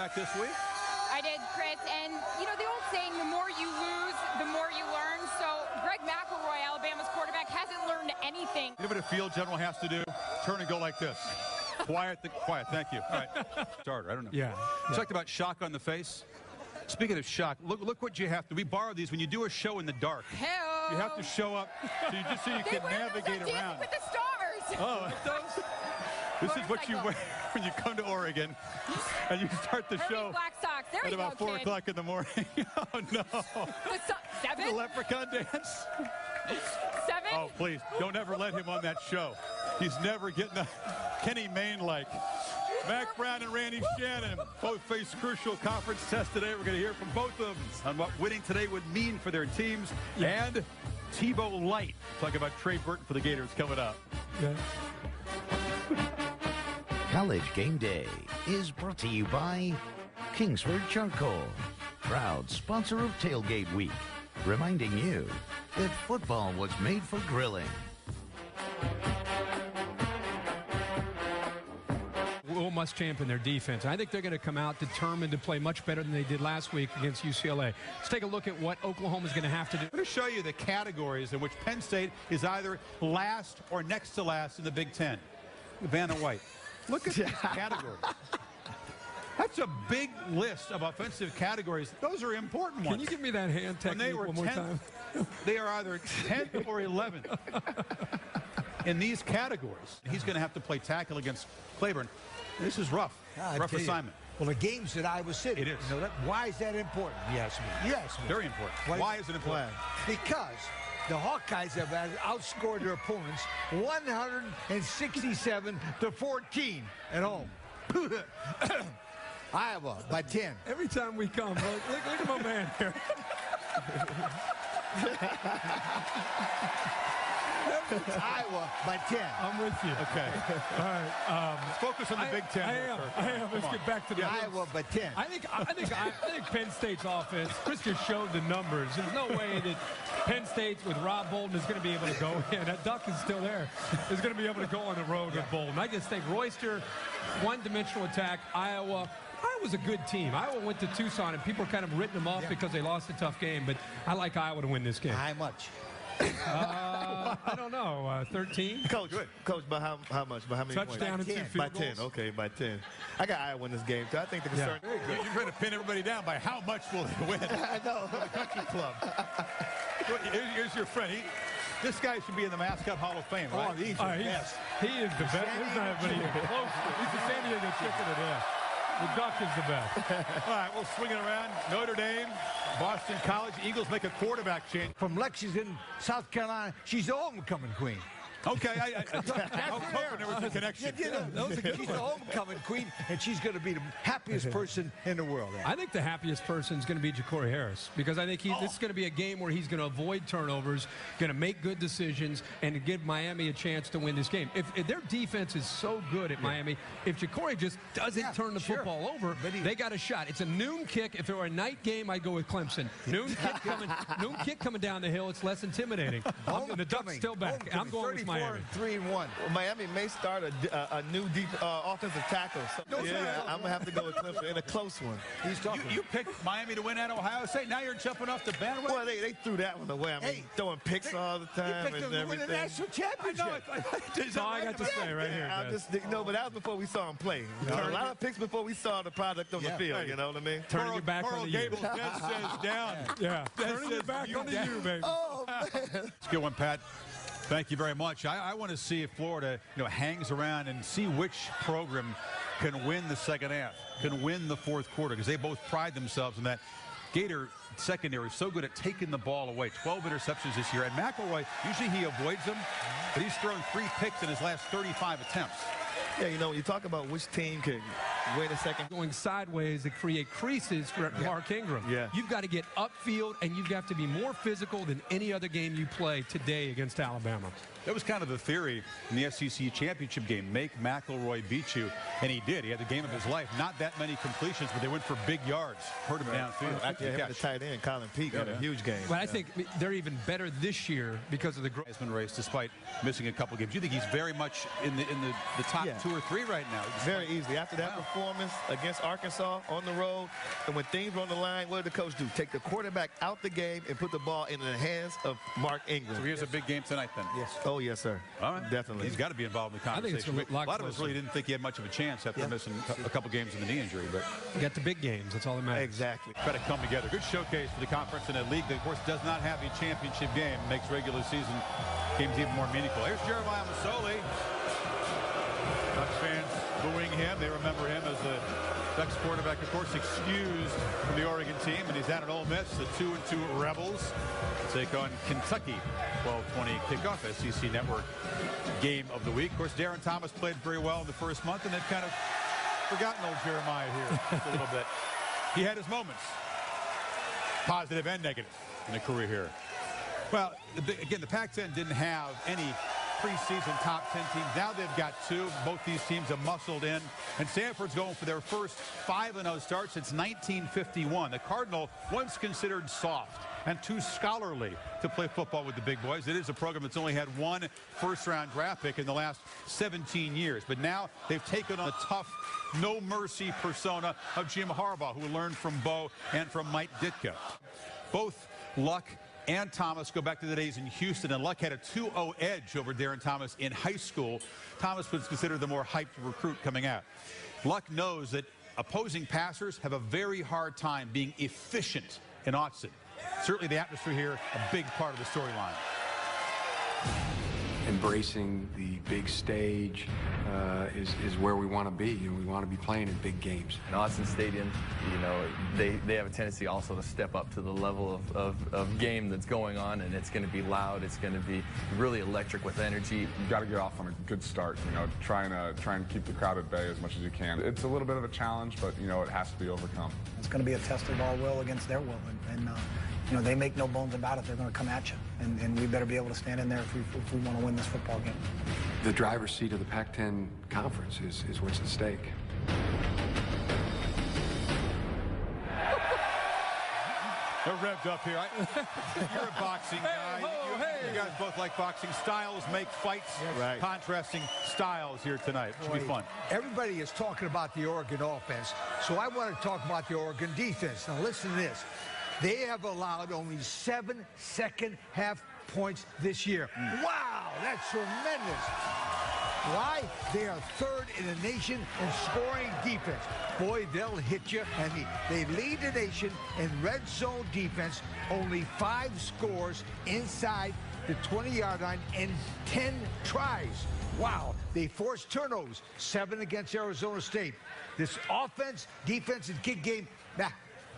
quarterback this week? I did, Chris. And, you know, the old saying, the more you lose, the more you learn. So Greg McElroy, Alabama's quarterback, hasn't learned anything. You know what a field general has to do? Turn and go like this. Quiet, quiet. Thank you. All right. Starter, I don't know. Yeah. Talked about shock on the face. Speaking of shock, look what you have to. We borrow these when you do a show in the dark. Hell. You have to show up so you can navigate around. With the stars. Oh, this is what you wear when you come to Oregon and you start the show Black socks. There at you about go, 4 o'clock in the morning. Oh, no. Seven? The leprechaun dance. 7? Oh, please, don't ever let him on that show. He's never getting a Kenny Mayne-like. Mac Brown and Randy Shannon both face crucial conference tests today. We're going to hear from both of them on what winning today would mean for their teams. Yeah. And Tebow Light. Talk about Trey Burton for the Gators coming up. Yeah. College Game Day is brought to you by Kingsford Charcoal, proud sponsor of Tailgate Week, reminding you that football was made for grilling. Will must champion their defense. I think they're going to come out determined to play much better than they did last week against UCLA. Let's take a look at what Oklahoma's going to have to do. I'm going to show you the categories in which Penn State is either last or next to last in the Big Ten. Vanna White. Look at these categories. That's a big list of offensive categories. Those are important ones. Can you give me that hand technique one more time? They are either 10th or 11th in these categories. He's going to have to play tackle against Claiborne. This is rough. Rough assignment. Well, the game's at Iowa City. It is. You know, why is that important? Yes, yes. Very important. Why is it important? Because the Hawkeyes have outscored their opponents 167 to 14 at home. Iowa by 10. Every time we come, look at my man here. Iowa by 10. I'm with you. Okay. All right. Let's focus on the Big Ten. I am. Let's get back to the Iowa by 10. I think Penn State's offense, Chris just showed the numbers. There's no way that Penn State with Rob Bolden is going to be able to go in. That duck is still there. Is going to be able to go on the road with Bolden. I just think Royster, one-dimensional attack, Iowa's a good team. Iowa went to Tucson, and people are kind of written them off because they lost a tough game. But I like Iowa to win this game. How much? I don't know. 13? Coach, by how much? By how many Touchdown points? and 2 field goals. By 10. Okay, by 10. I got Iowa in this game, so I think the concern. Yeah. You're trying to pin everybody down by how much will they win. I know. The country club. Here's your friend. This guy should be in the Mascot Hall of Fame, right? Oh, he's the best. He is the best. There's not anybody even close. He's the San Diego Chicken of death. The duck is the best. All right, we'll swing it around. Notre Dame, Boston College. Eagles make a quarterback change. From Lexington, South Carolina, she's the homecoming queen. Okay, I was hoping there was a connection. She's the homecoming queen, and she's going to be the happiest person in the world. I think the happiest person is going to be Ja'Cory Harris, because I think this is going to be a game where he's going to avoid turnovers, going to make good decisions, and give Miami a chance to win this game. If their defense is so good at Miami, if Ja'Cory just doesn't turn the football over, they got a shot. It's a noon kick. If it were a night game, I'd go with Clemson. Noon kick coming down the hill. It's less intimidating. The Ducks still back. I'm going with Miami. 3-1. Well, Miami may start a new deep offensive tackle. So, yeah, I'm going to have to go with Clemson in a close one. He's talking. You picked Miami to win at Ohio State. Now you're jumping off the bandwagon? Well, they threw that one away. I mean, throwing picks all the time and everything. win the national championship. That's all I got to say right here. No, but that was before we saw him play. A lot of picks before we saw the product on the field. You know what I mean? Turning your back on the you. Gables, that says down. Yeah. Turning your back on the you, baby. Oh, man. Let's get one, Pat. Thank you very much. I want to see if Florida, hangs around and see which program can win the second half, can win the fourth quarter, because they both pride themselves in that. Gator secondary is so good at taking the ball away. 12 interceptions this year. And McElroy, usually he avoids them, but he's thrown 3 picks in his last 35 attempts. Yeah, when you talk about which team can win a second. Going sideways to create creases for Mark Ingram. Yeah. You've got to get upfield, and you've got to be more physical than any other game you play today against Alabama. That was kind of the theory in the SEC championship game. Make McElroy beat you. And he did. He had the game of his life. Not that many completions, but they went for big yards. Hurt him downfield. Yeah, the tight end, Colin Peake, had a huge game. But I think they're even better this year because of the Heisman race, despite missing a couple games. You think he's very much in the top 2 or 3 right now? Very easily. After that performance against Arkansas on the road. And when things were on the line, what did the coach do? Take the quarterback out the game and put the ball in the hands of Mark Ingram. So he has a big game tonight then? Yes. Oh, yes, sir. All right. Definitely. He's got to be involved in the I think it's conversation. a lot of us really didn't think he had much of a chance after missing a couple games in the knee injury. But You got the big games. That's all that matters. Exactly. try to come together. Good showcase for the conference in a league that, of course, does not have a championship game. Makes regular season games even more meaningful. Here's Jeremiah Masoli. Ducks fans booing him. They remember him as the Ducks quarterback, of course, excused from the Oregon team, and he's down at Ole Miss. The 2-2 Rebels take on Kentucky. 12:20 kickoff, SEC Network game of the week. Of course, Darren Thomas played very well in the first month, and they've kind of forgotten old Jeremiah here just a little bit. He had his moments, positive and negative, in a career here. Well, again, the Pac-10 didn't have any preseason top 10 teams. Now they've got two. Both these teams have muscled in. And Stanford's going for their first 5-0 start since 1951. The Cardinal, once considered soft and too scholarly to play football with the big boys. It is a program that's only had one first-round draft pick in the last 17 years. But now they've taken on the tough, no-mercy persona of Jim Harbaugh, who learned from Bo and from Mike Ditka. Both Luck and Thomas go back to the days in Houston, and Luck had a 2-0 edge over Darren Thomas in high school. Thomas was considered the more hyped recruit coming out. Luck knows that opposing passers have a very hard time being efficient in Autzen. Certainly the atmosphere here, a big part of the storyline. Embracing the big stage is where we want to be, and we want to be playing in big games. In Autzen Stadium, you know, they have a tendency also to step up to the level of game that's going on, and it's going to be loud. It's going to be really electric with energy. You got to get off on a good start. You know, try and keep the crowd at bay as much as you can. It's a little bit of a challenge, but you know, it has to be overcome. It's going to be a test of our will against their will, and you know, they make no bones about it. They're going to come at you, and we better be able to stand in there if we want to win this football game. The driver's seat of the Pac-10 conference is what's at stake. They're revved up here. You're a boxing guy. You guys both like boxing. Styles make fights. Right. Contrasting styles here tonight. Should be fun. Everybody is talking about the Oregon offense, so I want to talk about the Oregon defense. Now listen to this. They have allowed only 7 second-half points this year. Wow, that's tremendous. Why? They are third in the nation in scoring defense. Boy, they'll hit you. And they lead the nation in red zone defense. Only 5 scores inside the 20-yard line in 10 tries. Wow. They forced turnovers, 7 against Arizona State. This offense, defense, and kick game,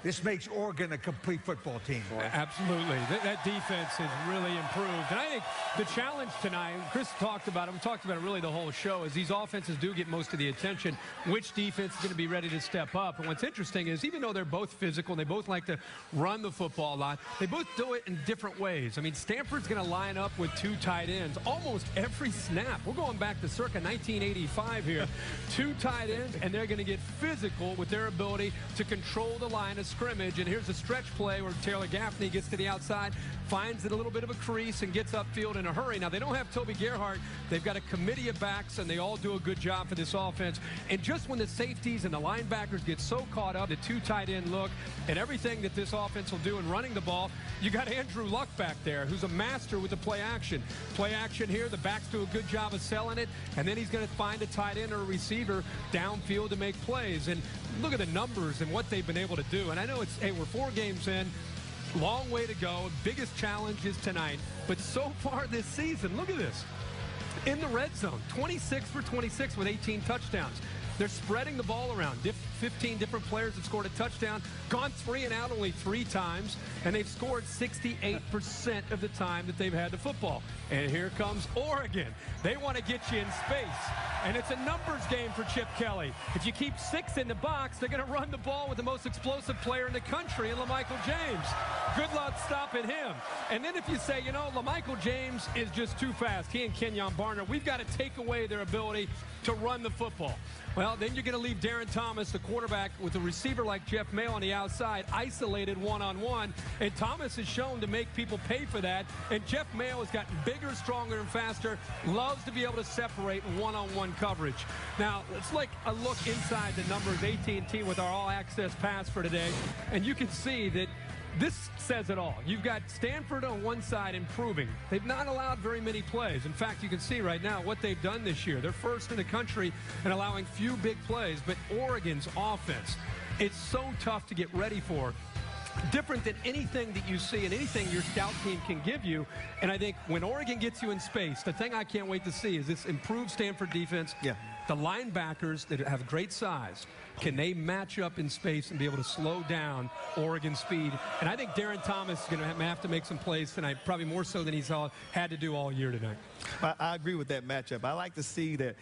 this makes Oregon a complete football team, boy. Absolutely. That defense has really improved. And I think the challenge tonight, Chris talked about it, we talked about it really the whole show, is these offenses do get most of the attention. Which defense is going to be ready to step up? And what's interesting is even though they're both physical, they both like to run the football a lot, they both do it in different ways. I mean, Stanford's going to line up with 2 tight ends almost every snap. We're going back to circa 1985 here. 2 tight ends, and they're going to get physical with their ability to control the line of scrimmage. And here's a stretch play where Taylor Gaffney gets to the outside, finds it a little bit of a crease, and gets upfield in a hurry. Now, they don't have Toby Gerhardt. They've got a committee of backs, and they all do a good job for this offense. And just when the safeties and the linebackers get so caught up, the 2 tight end look and everything that this offense will do in running the ball, you got Andrew Luck back there, who's a master with the play action. Play action here, the backs do a good job of selling it, and then he's going to find a tight end or a receiver downfield to make plays. And look at the numbers and what they've been able to do. And I know it's, hey, we're 4 games in, long way to go. Biggest challenge is tonight. But so far this season, look at this. In the red zone, 26 for 26 with 18 touchdowns. They're spreading the ball around. 15 different players have scored a touchdown, gone 3 and out only 3 times, and they've scored 68% of the time that they've had the football. And here comes Oregon. They want to get you in space. And it's a numbers game for Chip Kelly. If you keep 6 in the box, they're going to run the ball with the most explosive player in the country, in LaMichael James. Good luck stopping him. And then if you say, you know, LaMichael James is just too fast, he and Kenyon Barner, we've got to take away their ability to run the football. Well, Well, then you're going to leave Darren Thomas, the quarterback, with a receiver like Jeff Mayo on the outside, isolated one-on-one. And Thomas has shown to make people pay for that. And Jeff Mayo has gotten bigger, stronger, and faster. Loves to be able to separate one-on-one coverage. Now, let's look inside the numbers, AT&T, with our all-access pass for today. And you can see that this says it all. You've got Stanford on one side improving. They've not allowed very many plays. In fact, you can see right now what they've done this year. They're first in the country in allowing few big plays, but Oregon's offense, it's so tough to get ready for. Different than anything that you see and anything your scout team can give you. And I think when Oregon gets you in space, the thing I can't wait to see is this improved Stanford defense. Yeah. The linebackers that have great size, can they match up in space and be able to slow down Oregon's speed? And I think Darren Thomas is going to have to make some plays tonight, probably more so than he's had to do all year tonight. I agree with that matchup. I like to see that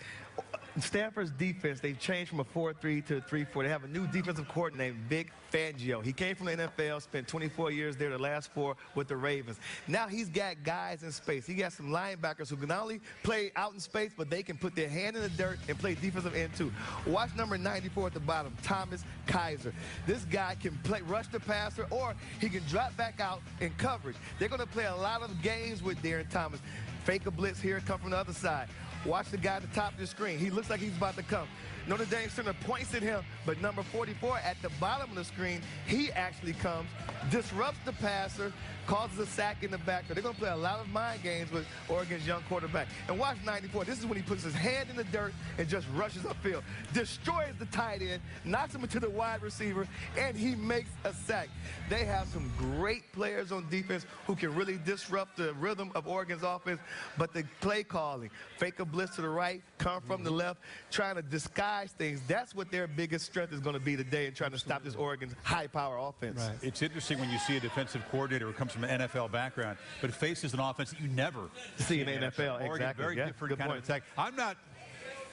Stanford's defense, they've changed from a 4-3 to a 3-4. They have a new defensive coordinator named Vic Fangio. He came from the NFL, spent 24 years there, the last 4 with the Ravens. Now he's got guys in space. He got some linebackers who can not only play out in space, but they can put their hand in the dirt and play defensive end too. Watch number 94 at the bottom, Thomas Kaiser. This guy can rush the passer, or he can drop back out in coverage. They're going to play a lot of games with Darren Thomas. Fake a blitz here, come from the other side. Watch the guy at the top of the screen. He looks like he's about to come. Notre Dame center points at him, but number 44 at the bottom of the screen, he actually comes, disrupts the passer, causes a sack in the back. They're going to play a lot of mind games with Oregon's young quarterback. And watch 94. This is when he puts his hand in the dirt and just rushes upfield, destroys the tight end, knocks him into the wide receiver, and he makes a sack. They have some great players on defense who can really disrupt the rhythm of Oregon's offense, but the play calling, fake a blitz to the right, come from the left, trying to disguise things, that's what their biggest strength is going to be today in trying to stop this Oregon's high-power offense. Right. It's interesting when you see a defensive coordinator who comes from an NFL background, but faces an offense that you never see in the NFL. Oregon, exactly. very different kind of attack. I'm not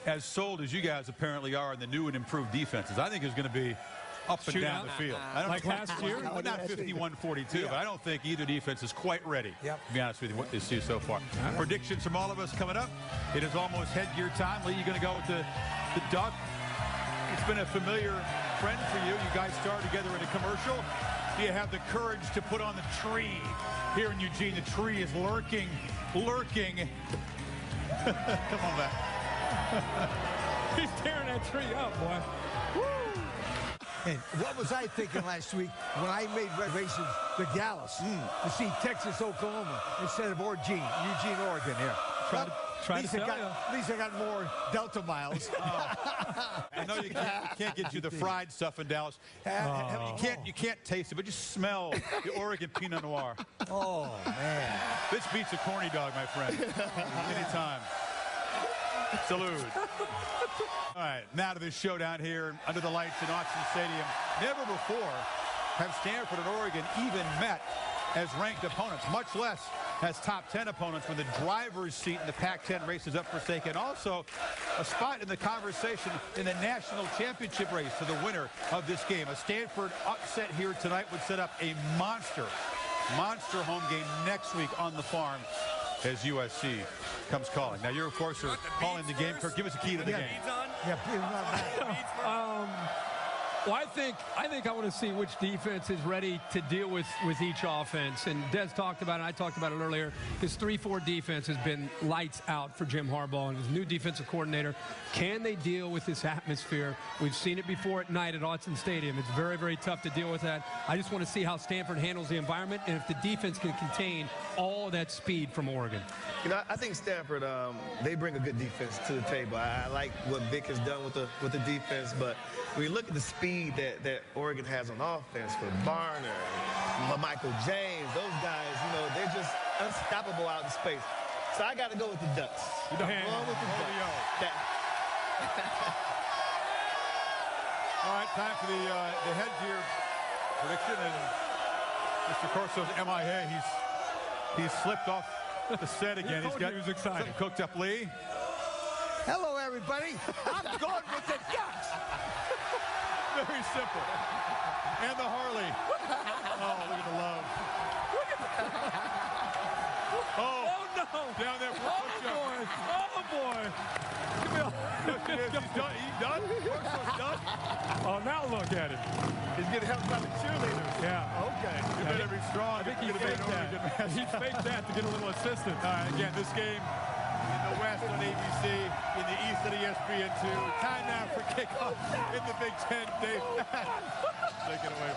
as sold as you guys apparently are in the new and improved defenses. I think it's going to be up and down the field. I don't like last year? Well, not 51-42, but I don't think either defense is quite ready, to be honest with you, what they see so far. Predictions from all of us coming up. It is almost headgear time. Lee, you're going to go with the duck. It's been a familiar friend for you. You guys started together in a commercial. Do you have the courage to put on the tree? Here in Eugene, the tree is lurking. Come on back. He's tearing that tree up, boy. And what was I thinking last week when I made reservations to Dallas to see Texas, Oklahoma instead of Eugene, Oregon here? Try to tell you. At least I got more Delta miles. I know you can't get you the fried stuff in Dallas. You can't taste it, but just smell the Oregon Pinot Noir. Oh, man. This beats a corny dog, my friend. Anytime. Salute. All right, now to this showdown here under the lights in Autzen Stadium. Never before have Stanford and Oregon even met as ranked opponents, much less as top 10 opponents when the driver's seat in the Pac-10 race is up for stake, and also a spot in the conversation in the national championship race for the winner of this game. A Stanford upset here tonight would set up a monster home game next week on the farm as USC comes calling. Now, you, of course, are calling the game. Kirk, give us a key to the game. Yeah, Well, I think I want to see which defense is ready to deal with each offense. And Des talked about it. I talked about it earlier. His 3-4 defense has been lights out for Jim Harbaugh and his new defensive coordinator. Can they deal with this atmosphere? We've seen it before at night at Autzen Stadium. It's very, very tough to deal with that. I just want to see how Stanford handles the environment and if the defense can contain all that speed from Oregon. You know, I think Stanford, they bring a good defense to the table. I like what Vic has done with the defense, but when you look at the speed that Oregon has on offense with Barner, Michael James, those guys, you know, they're just unstoppable out in space. So I got to go with the Ducks. I'm going with the Ducks. All right, time for the headgear prediction, and Mr. Corso's MIA. He's slipped off the set again. He's got something cooked up. Lee. Hello, everybody. I'm going with the Ducks. Very simple. And the Harley. Oh, look at the love. Oh, no. Down there for Oh, boy. He's done. He's done. Marshall's done. Oh, now look at it. He's getting helped by the cheerleaders. Yeah. Okay. You better be strong. I think he faked that. He faked that to get a little assistance. All right, again, this game in the West on ABC, in the East on ESPN2. Time now for kickoff in the Big Ten. Dave, take it away.